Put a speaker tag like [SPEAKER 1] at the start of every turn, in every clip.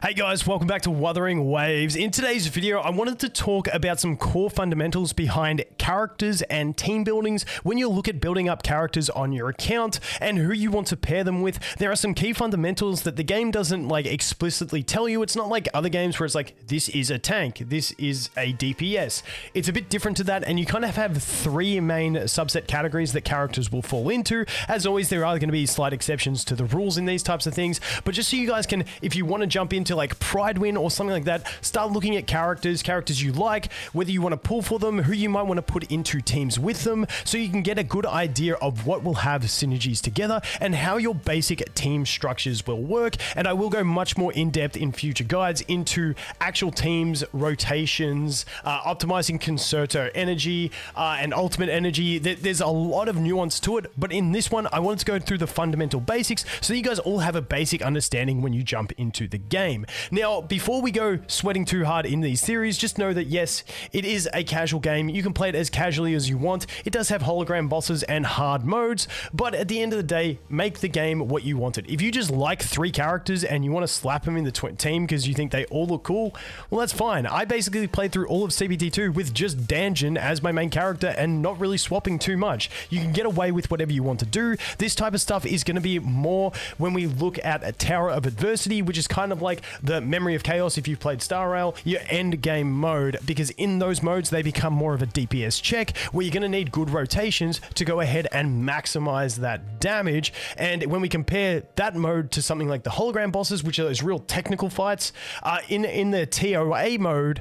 [SPEAKER 1] Hey guys, welcome back to Wuthering Waves. In today's video, I wanted to talk about some core fundamentals behind characters and team buildings. When you look at building up characters on your account and who you want to pair them with, there are some key fundamentals that the game doesn't explicitly tell you. It's not like other games where it's like, this is a tank, this is a DPS. It's a bit different to that, and you kind of have three main subset categories that characters will fall into. As always, there are going to be slight exceptions to the rules in these types of things, but just so you guys can, if you want to jump into like Pride Win or something like that, start looking at characters you like, whether you want to pull for them, who you might want to put into teams with them, so you can get a good idea of what will have synergies together and how your basic team structures will work. And I will go much more in depth in future guides into actual teams, rotations, optimizing concerto energy and ultimate energy. There's a lot of nuance to it, but in this one, I wanted to go through the fundamental basics so you guys all have a basic understanding when you jump into the game. Now, before we go sweating too hard in these theories, just know that yes, it is a casual game. You can play it as casually as you want. It does have hologram bosses and hard modes, but at the end of the day, make the game what you want it. If you just like three characters and you want to slap them in the team because you think they all look cool, well, that's fine. I basically played through all of CBT2 with just Danjin as my main character and not really swapping too much. You can get away with whatever you want to do. This type of stuff is going to be more when we look at a Tower of Adversity, which is kind of like the Memory of Chaos if you've played Star Rail, your end game mode, because in those modes they become more of a DPS check where you're going to need good rotations to go ahead and maximize that damage. And when we compare that mode to something like the hologram bosses, which are those real technical fights, in the TOA mode,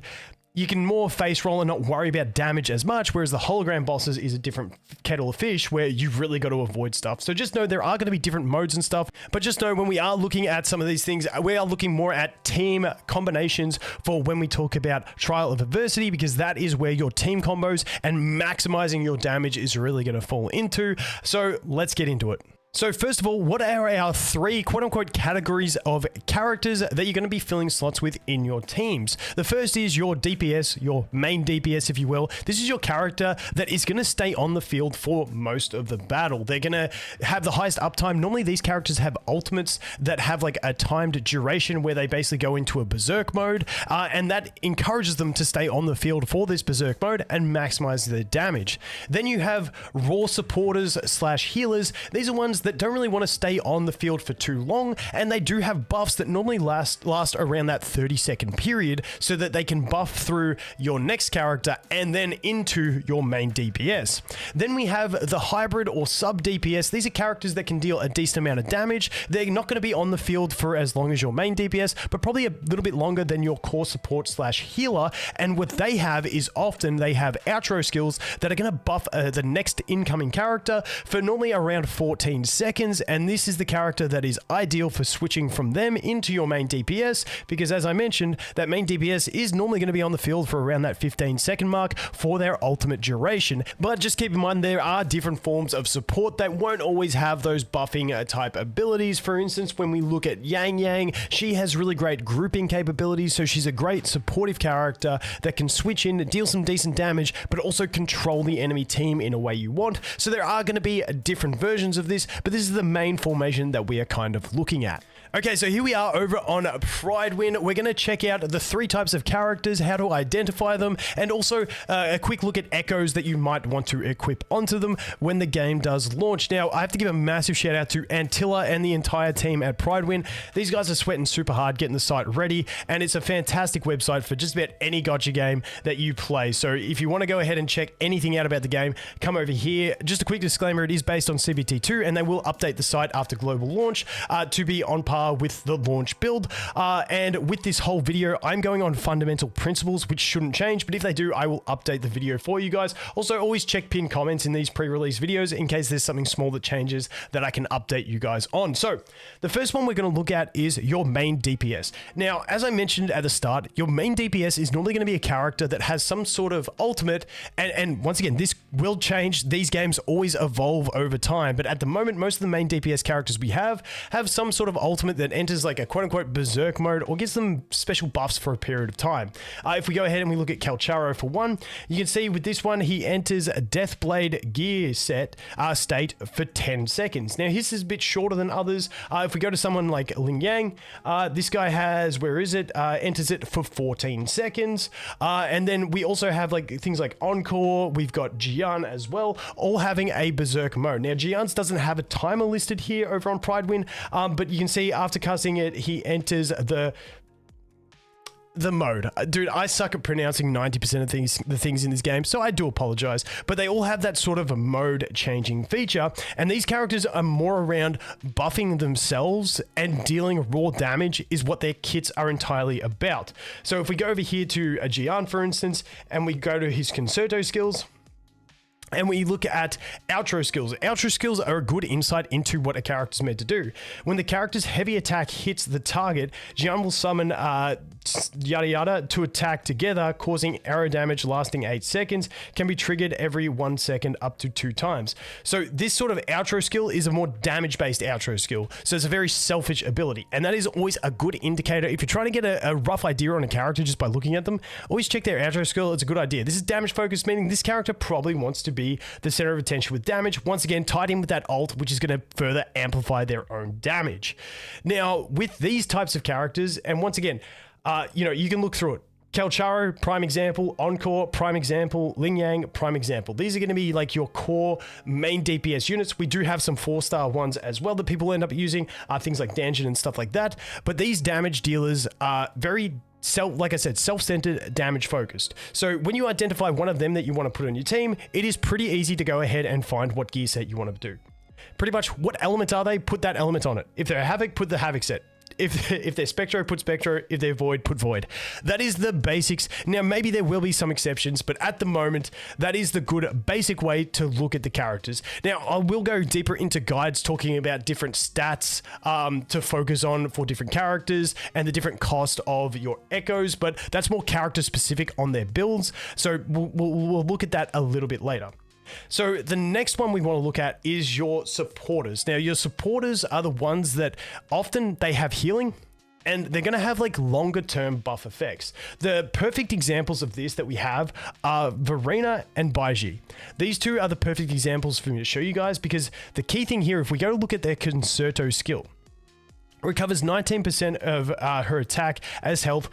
[SPEAKER 1] you can more face roll and not worry about damage as much, whereas the hologram bosses is a different kettle of fish where you've really got to avoid stuff. So just know there are going to be different modes and stuff, but just know when we are looking at some of these things, we are looking more at team combinations for when we talk about Trial of Adversity, because that is where your team combos and maximizing your damage is really going to fall into. So let's get into it. So first of all, what are our three quote-unquote categories of characters that you're going to be filling slots with in your teams? The first is your DPS, your main DPS, if you will. This is your character that is going to stay on the field for most of the battle. They're going to have the highest uptime. Normally, these characters have ultimates that have like a timed duration where they basically go into a berserk mode, and that encourages them to stay on the field for this berserk mode and maximize their damage. Then you have raw supporters slash healers. These are ones that don't really want to stay on the field for too long, and they do have buffs that normally last around that 30-second period so that they can buff through your next character and then into your main DPS. Then we have the hybrid or sub DPS. These are characters that can deal a decent amount of damage. They're not going to be on the field for as long as your main DPS, but probably a little bit longer than your core support slash healer. And what they have is often they have outro skills that are going to buff the next incoming character for normally around 14 seconds, and this is the character that is ideal for switching from them into your main DPS, because as I mentioned, that main DPS is normally going to be on the field for around that 15-second mark for their ultimate duration. But just keep in mind, there are different forms of support that won't always have those buffing type abilities. For instance, when we look at Yang Yang, she has really great grouping capabilities, so she's a great supportive character that can switch in, deal some decent damage, but also control the enemy team in a way you want. So there are going to be different versions of this, but this is the main formation that we are kind of looking at. Okay, so here we are over on Pride Win. We're going to check out the three types of characters, how to identify them, and also a quick look at echoes that you might want to equip onto them when the game does launch. Now, I have to give a massive shout out to Antilla and the entire team at Pride Win. These guys are sweating super hard getting the site ready, and it's a fantastic website for just about any gacha game that you play. So if you want to go ahead and check anything out about the game, come over here. Just a quick disclaimer, it is based on CBT2, and they will update the site after global launch to be on par with the launch build. And with this whole video, I'm going on fundamental principles, which shouldn't change, but if they do, I will update the video for you guys. Also, always check pinned comments in these pre-release videos in case there's something small that changes that I can update you guys on. So the first one we're going to look at is your main DPS. Now, as I mentioned at the start, your main DPS is normally going to be a character that has some sort of ultimate, and once again, this will change. These games always evolve over time, but at the moment, most of the main DPS characters we have some sort of ultimate ultimate that enters like a quote-unquote berserk mode or gives them special buffs for a period of time. If we go ahead and we look at Kuro for one, you can see with this one, he enters a Deathblade gear state for 10 seconds. Now, his is a bit shorter than others. If we go to someone like Ling Yang, this guy has, enters it for 14 seconds. And then we also have like things like Encore, we've got Jian as well, all having a berserk mode. Now, Jian's doesn't have a timer listed here over on Pridewind, but you can see after casting it, he enters the mode. Dude, I suck at pronouncing 90% of the things in this game, so I do apologize, but they all have that sort of a mode changing feature, and these characters are more around buffing themselves and dealing raw damage is what their kits are entirely about. So if we go over here to a Jian, for instance, and we go to his Concerto skills, and we look at outro skills. Outro skills are a good insight into what a character's meant to do. When the character's heavy attack hits the target, Jian will summon yada yada to attack together, causing arrow damage lasting 8 seconds, can be triggered every 1 second up to 2 times. So this sort of outro skill is a more damage-based outro skill. So it's a very selfish ability. And that is always a good indicator. If you're trying to get a rough idea on a character just by looking at them, always check their outro skill. It's a good idea. This is damage focused, meaning this character probably wants to be the center of attention with damage, once again tied in with that ult, which is going to further amplify their own damage. Now, with these types of characters, and once again, you can look through it. Kuro, prime example. Encore, prime example. Ling Yang, prime example. These are going to be like your core main DPS units. We do have some 4-star ones as well that people end up using, things like Danjin and stuff like that. But these damage dealers are very like I said, self-centered, damage focused. So when you identify one of them that you want to put on your team, it is pretty easy to go ahead and find what gear set you want to do. Pretty much what element are they? Put that element on it. If they're Havoc, put the Havoc set. If they're Spectro, put Spectro. If they're Void, put Void. That is the basics. Now, maybe there will be some exceptions, but at the moment, that is the good basic way to look at the characters. Now, I will go deeper into guides talking about different stats to focus on for different characters and the different cost of your echoes, but that's more character specific on their builds. So we'll look at that a little bit later. So the next one we want to look at is your supporters. Now, your supporters are the ones that often they have healing and they're going to have like longer term buff effects. The perfect examples of this that we have are Verena and Baiji. These two are the perfect examples for me to show you guys, because the key thing here, if we go look at their Concerto skill, recovers 19% of her attack as health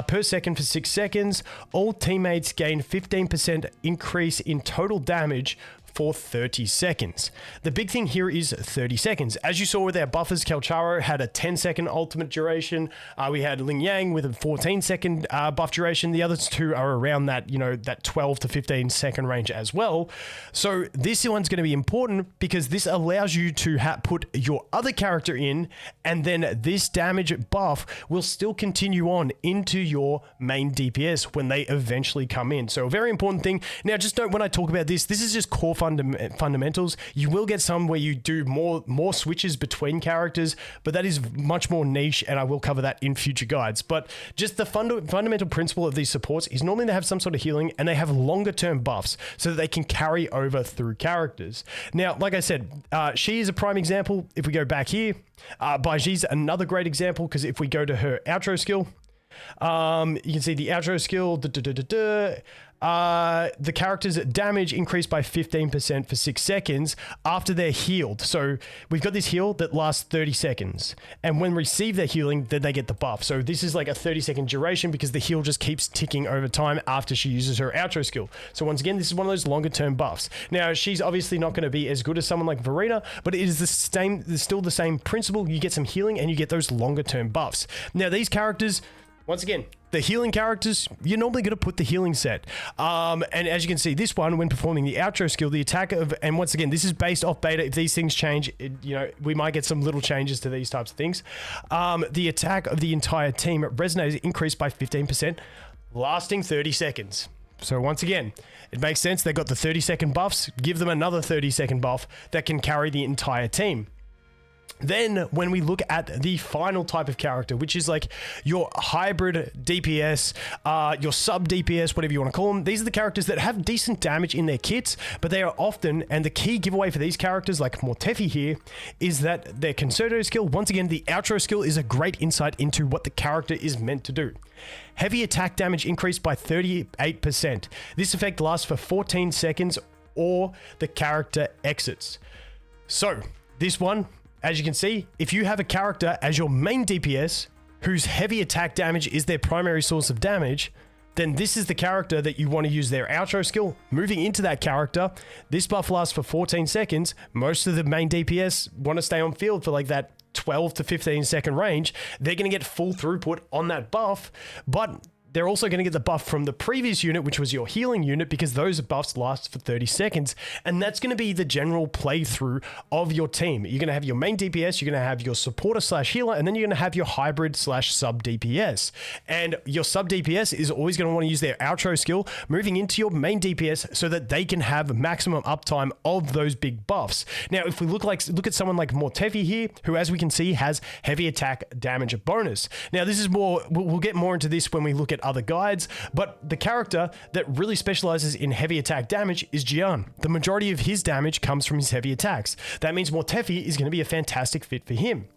[SPEAKER 1] per second for 6 seconds. All teammates gain 15% increase in total damage for 30 seconds. The big thing here is 30 seconds. As you saw with our buffers, Kuro had a 10-second ultimate duration. We had Ling Yang with a 14-second buff duration. The other two are around that, that 12 to 15-second range as well. So this one's going to be important because this allows you to put your other character in, and then this damage buff will still continue on into your main DPS when they eventually come in. So a very important thing. Now, just note when I talk about this is just core fundamentals. You will get some where you do more switches between characters, but that is much more niche, and I will cover that in future guides. But just the fundamental principle of these supports is normally they have some sort of healing and they have longer term buffs so that they can carry over through characters. Now, like I said, she is a prime example. If we go back here, Baiji's another great example, because if we go to her outro skill, you can see the outro skill, the character's damage increased by 15% for 6 seconds after they're healed. So we've got this heal that lasts 30 seconds. And when receive their healing, then they get the buff. So this is like a 30-second duration because the heal just keeps ticking over time after she uses her outro skill. So once again, this is one of those longer term buffs. Now, she's obviously not going to be as good as someone like Verena, but it is still the same principle. You get some healing and you get those longer term buffs. Now, these characters, once again, the healing characters, you're normally going to put the healing set. And as you can see, this one, when performing the outro skill, the attack of, and once again, this is based off beta. If these things change, we might get some little changes to these types of things. The attack of the entire team resonates increased by 15%, lasting 30 seconds. So once again, it makes sense. They got the 30-second buffs. Give them another 30-second buff that can carry the entire team. Then when we look at the final type of character, which is like your hybrid DPS, your sub DPS, whatever you want to call them, these are the characters that have decent damage in their kits, but they are often, and the key giveaway for these characters like Mortefi here, is that their Concerto skill, once again, the outro skill is a great insight into what the character is meant to do. Heavy attack damage increased by 38%. This effect lasts for 14 seconds or the character exits. So this one, as you can see, if you have a character as your main DPS whose heavy attack damage is their primary source of damage, then this is the character that you want to use their outro skill. Moving into that character, this buff lasts for 14 seconds. Most of the main DPS want to stay on field for like that 12 to 15 second range. They're going to get full throughput on that buff, but they're also going to get the buff from the previous unit, which was your healing unit, because those buffs last for 30 seconds. And that's going to be the general playthrough of your team. You're going to have your main DPS, you're going to have your supporter slash healer, and then you're going to have your hybrid slash sub DPS. And your sub DPS is always going to want to use their outro skill moving into your main DPS so that they can have maximum uptime of those big buffs. Now, if we look at someone like Mortefi here, who, as we can see, has heavy attack damage bonus. Now, this is more, we'll get more into this when we look at other guides, but the character that really specializes in heavy attack damage is Jian. The majority of his damage comes from his heavy attacks. That means Mortefi is going to be a fantastic fit for him.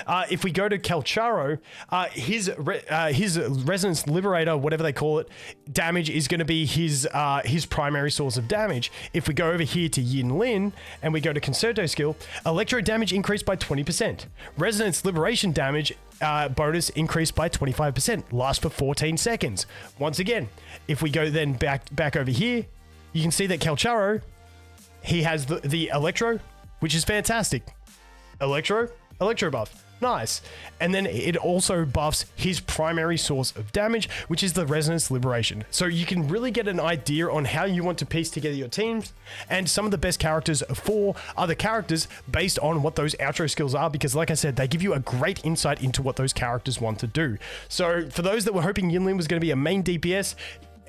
[SPEAKER 1] If we go to Kelcharo, his Resonance Liberator, whatever they call it, damage is going to be his primary source of damage. If we go over here to Yin Lin and we go to Concerto skill, Electro damage increased by 20%. Resonance Liberation damage bonus increased by 25%, lasts for 14 seconds. Once again, if we go then back over here, you can see that Kelcharo, he has the Electro, which is fantastic. Electro buff. Nice. And then it also buffs his primary source of damage, which is the Resonance Liberation. So you can really get an idea on how you want to piece together your teams, and some of the best characters for other characters based on what those outro skills are, because like I said, they give you a great insight into what those characters want to do. So for those that were hoping Yinlin was going to be a main DPS,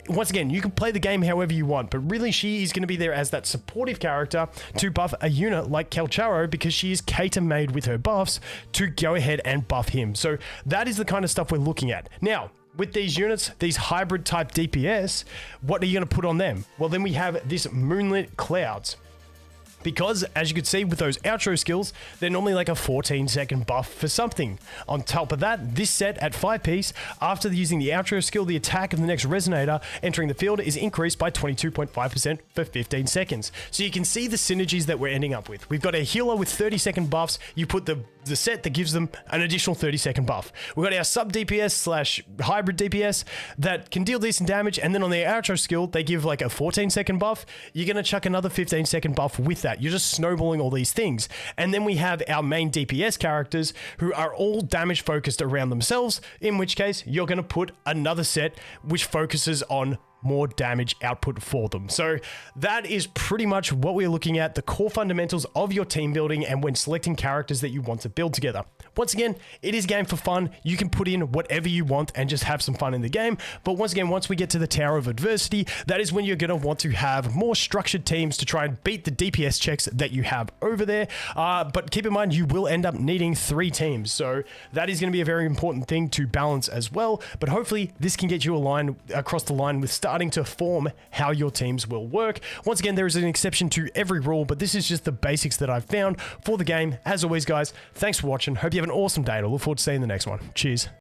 [SPEAKER 1] once again, you can play the game however you want, but really she is going to be there as that supportive character to buff a unit like Kelcharo, because she is cater-made with her buffs to go ahead and buff him. So that is the kind of stuff we're looking at. Now, with these units, these hybrid type DPS, what are you going to put on them? Well, then we have this Moonlit Clouds. Because, as you can see with those outro skills, they're normally like a 14-second buff for something. On top of that, this set at 5-piece, after using the outro skill, the attack of the next Resonator entering the field is increased by 22.5% for 15 seconds. So you can see the synergies that we're ending up with. We've got a healer with 30-second buffs. You put the set that gives them an additional 30-second buff. We've got our sub DPS slash hybrid DPS that can deal decent damage, and then on their outro skill, they give like a 14-second buff. You're going to chuck another 15-second buff with that. You're just snowballing all these things. And then we have our main DPS characters who are all damage focused around themselves, in which case you're going to put another set which focuses on more damage output for them. So that is pretty much what we're looking at, the core fundamentals of your team building and when selecting characters that you want to build together. Once again, it is a game for fun. You can put in whatever you want and just have some fun in the game. But once again, once we get to the Tower of Adversity, that is when you're going to want to have more structured teams to try and beat the DPS checks that you have over there. But keep in mind, you will end up needing 3 teams. So that is going to be a very important thing to balance as well. But hopefully this can get you aligned across the line with starting to form how your teams will work. Once again, there is an exception to every rule, but this is just the basics that I've found for the game. As always, guys, thanks for watching. Hope you have an awesome day, and I look forward to seeing you in the next one. Cheers.